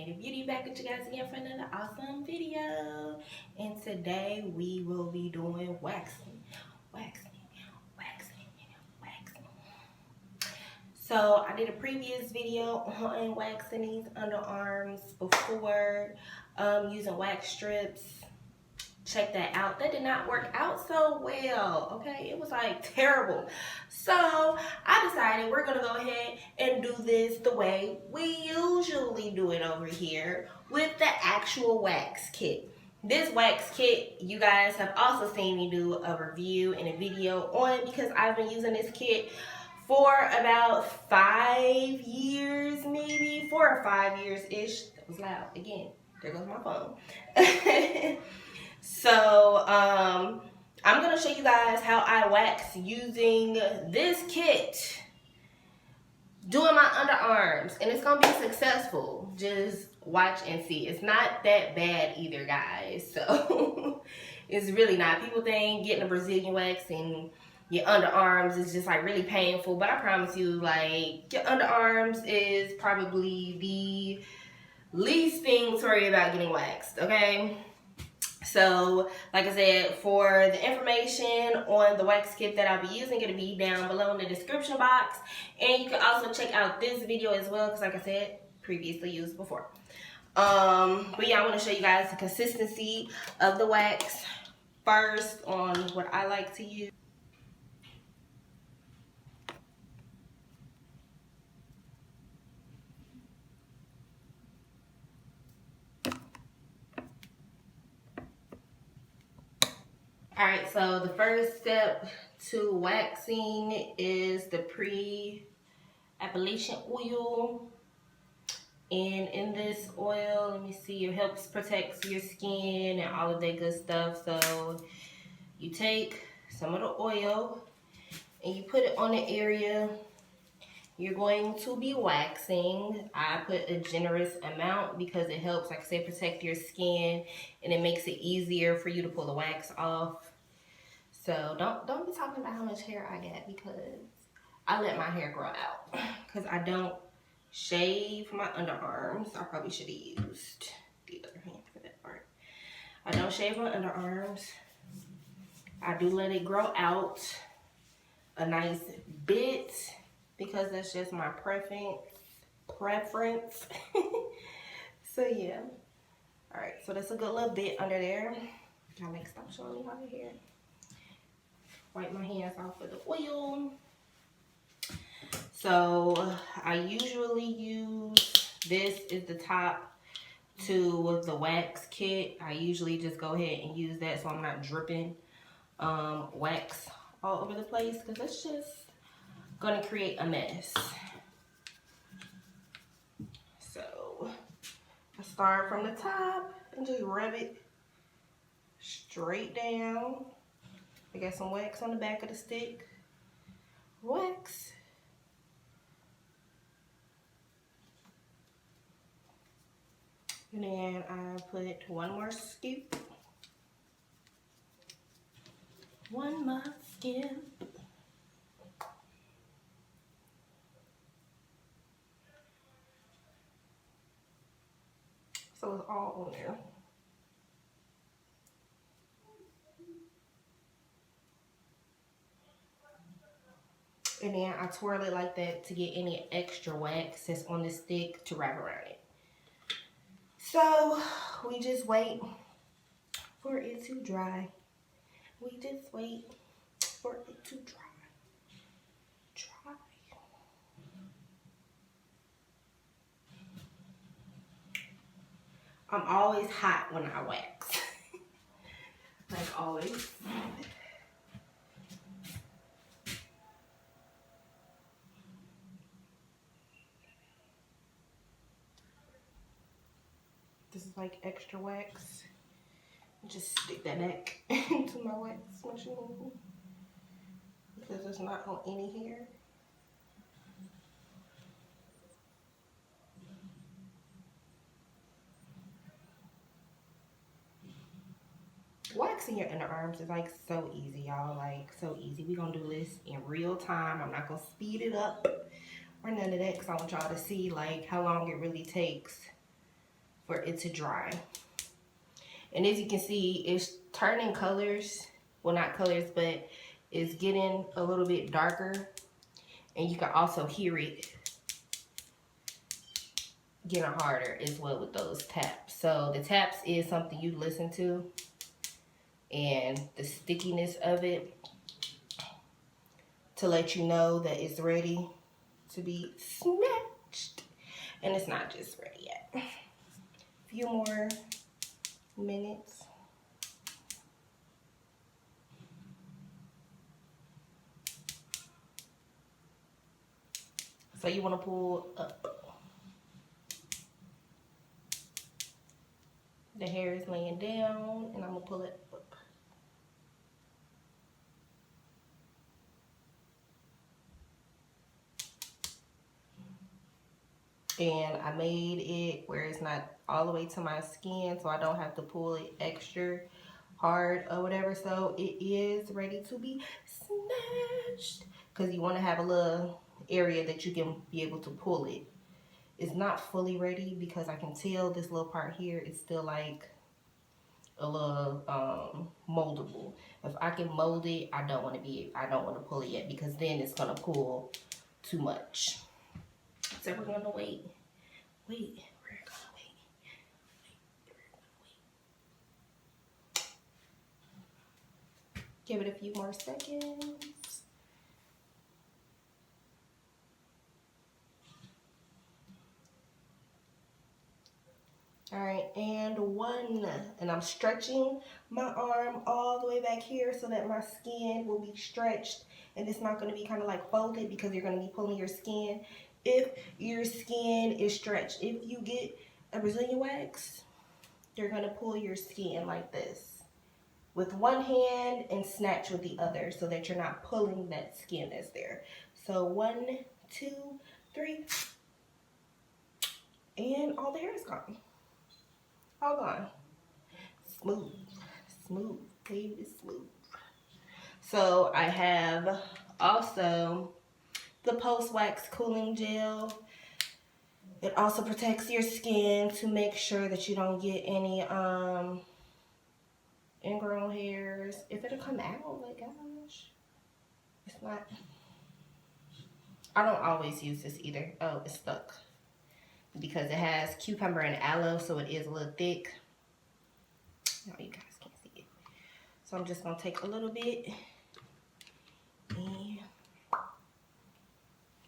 Native Beauty, back with you guys again for another awesome video. And today we will be doing waxing. So I did a previous video on waxing these underarms before, using wax strips. Check that out. That did not work out so well. Okay, it was like terrible. So I decided we're gonna go ahead and do this the way we usually do it over here with the actual wax kit. This wax kit you guys have also seen me do a review and a video on, because I've been using this kit for about 5 years, maybe 4 or 5 years ish. That was loud again. There goes my phone. So I'm gonna show you guys how I wax using this kit, doing my underarms, and it's gonna be successful. Just watch and see. It's not that bad either, guys. So it's really not. People think getting a Brazilian wax and your underarms is just like really painful, but I promise you, like, your underarms is probably the least thing to worry about getting waxed, okay? So, like I said, for the information on the wax kit that I'll be using, it'll be down below in the description box. And you can also check out this video as well, because like I said, previously used before. But yeah, I want to show you guys the consistency of the wax first on what I like to use. Alright, so the first step to waxing is the pre-application oil. And in this oil, let me see, it helps protect your skin and all of that good stuff. So you take some of the oil and you put it on the area you're going to be waxing. I put a generous amount because it helps, like I said, protect your skin, and it makes it easier for you to pull the wax off. So don't be talking about how much hair I got, because I let my hair grow out, because I don't shave my underarms. I probably should have used the other hand for that part. I don't shave my underarms. I do let it grow out a nice bit, because that's just my preference. So yeah. Alright, so that's a good little bit under there. Y'all make stop showing me my hair. Wipe my hands off with the oil. So I usually use, this is the top to the wax kit. I usually just go ahead and use that so I'm not dripping wax all over the place, because it's just gonna create a mess. So I start from the top and just rub it straight down. I got some wax on the back of the stick. Wax. And then I put one more scoop. One more scoop. So it's all on there. And then I twirl it like that to get any extra wax that's on the stick to wrap around it. So we just wait for it to dry. We just wait for it to dry. I'm always hot when I wax. Like always. This is like extra wax. Just stick that back into my wax machine, because it's not on any hair. Waxing your underarms is like so easy, y'all. Like so easy. We're gonna do this in real time. I'm not gonna speed it up or none of that, because I want y'all to see like how long it really takes for it to dry. And as you can see, it's turning colors. Well, not colors, but it's getting a little bit darker. And you can also hear it getting harder as well with those taps. So the taps is something you listen to, and the stickiness of it to let you know that it's ready to be snatched. And it's not just ready yet. A few more minutes. So you want to pull up. The hair is laying down, and I'm going to pull it up. And I made it where it's not all the way to my skin, so I don't have to pull it extra hard or whatever. So it is ready to be snatched, because you want to have a little area that you can be able to pull it. It's not fully ready because I can tell this little part here is still like a little moldable. If I can mold it, I don't want to pull it yet, because then it's gonna pull too much. So we're gonna wait. We're gonna wait. Give it a few more seconds. All right, and one. And I'm stretching my arm all the way back here so that my skin will be stretched, and it's not going to be kind of like folded, because you're going to be pulling your skin if your skin is stretched. If you get a Brazilian wax, you're going to pull your skin like this with one hand and snatch with the other, so that you're not pulling that skin that's there. So 1, 2, 3, and all the hair is gone. All gone. Smooth, smooth, baby, smooth. So I have also the post-wax cooling gel. It also protects your skin to make sure that you don't get any ingrown hairs. If it'll come out, like, gosh, it's not. I don't always use this either. Oh, it's stuck, because it has cucumber and aloe, so it is a little thick. No, you guys can't see it. So I'm just gonna take a little bit, and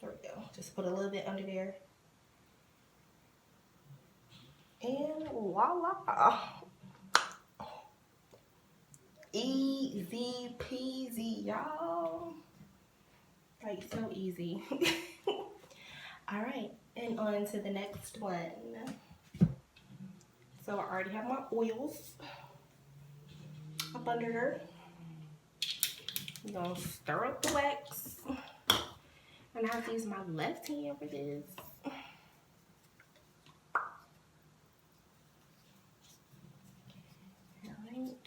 there we go. Just put a little bit under there, and voila. Easy peasy, y'all. Like, so easy. All right, and on to the next one. So I already have my oils up under her. I'm gonna stir up the wax. And I have to use my left hand for this. Alright.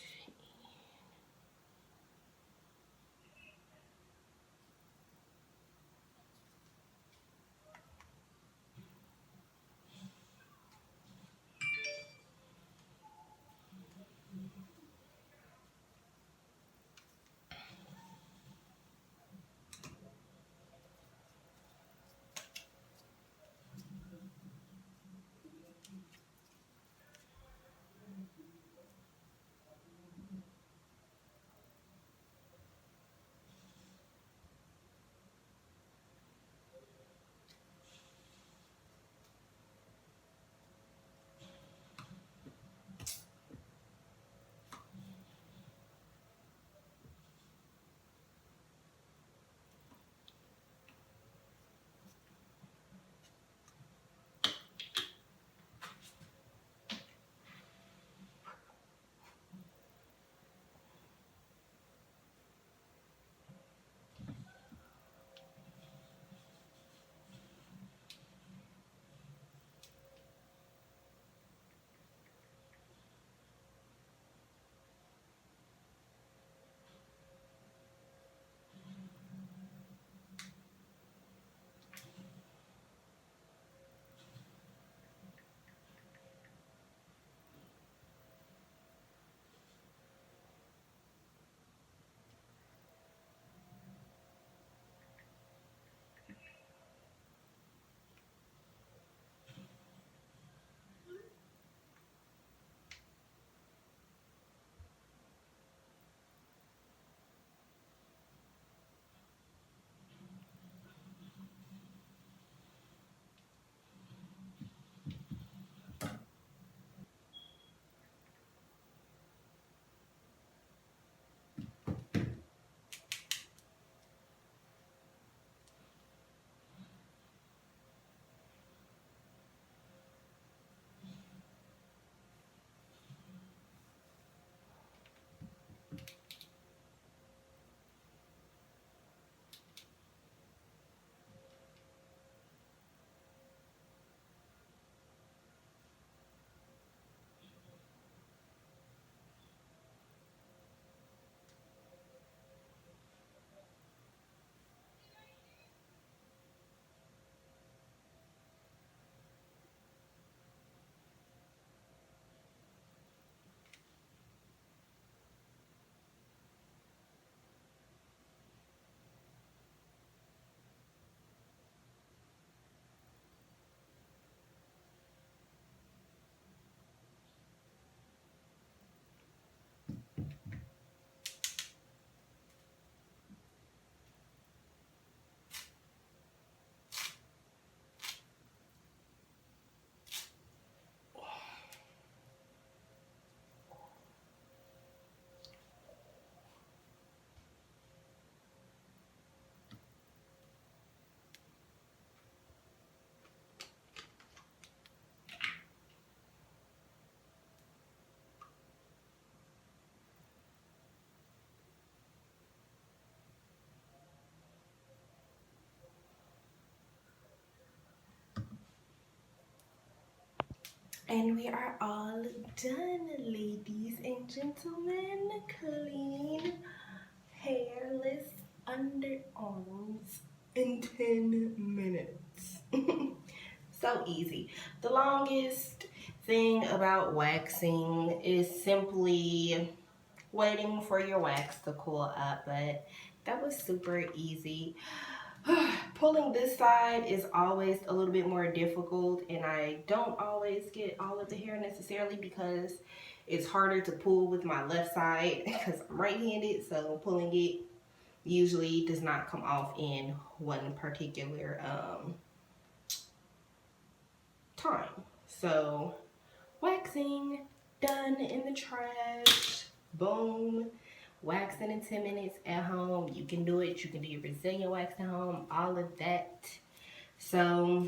And we are all done, ladies and gentlemen. Clean, hairless underarms in 10 minutes. So easy. The longest thing about waxing is simply waiting for your wax to cool up, but that was super easy. Pulling this side is always a little bit more difficult, and I don't always get all of the hair necessarily because it's harder to pull with my left side because I'm right-handed, so pulling it usually does not come off in one particular time. So waxing done in the trash. Boom. Waxing in 10 minutes at home. You can do it. You can do your Brazilian wax at home. All of that. So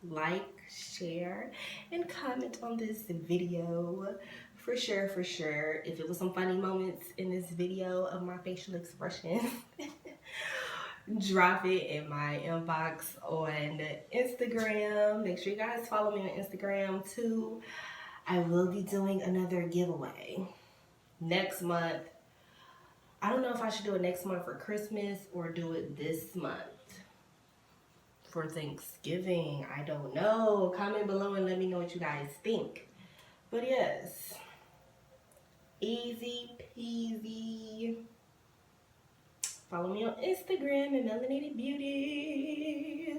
like, share, and comment on this video. For sure, for sure. If it was some funny moments in this video of my facial expressions, drop it in my inbox on Instagram. Make sure you guys follow me on Instagram too. I will be doing another giveaway next month. I don't know if I should do it next month for Christmas or do it this month for Thanksgiving. I don't know. Comment below and let me know what you guys think. But yes, easy peasy. Follow me on Instagram at Melanated Beauty.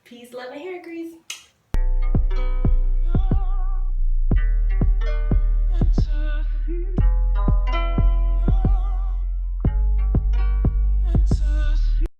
Peace, love, and hair grease.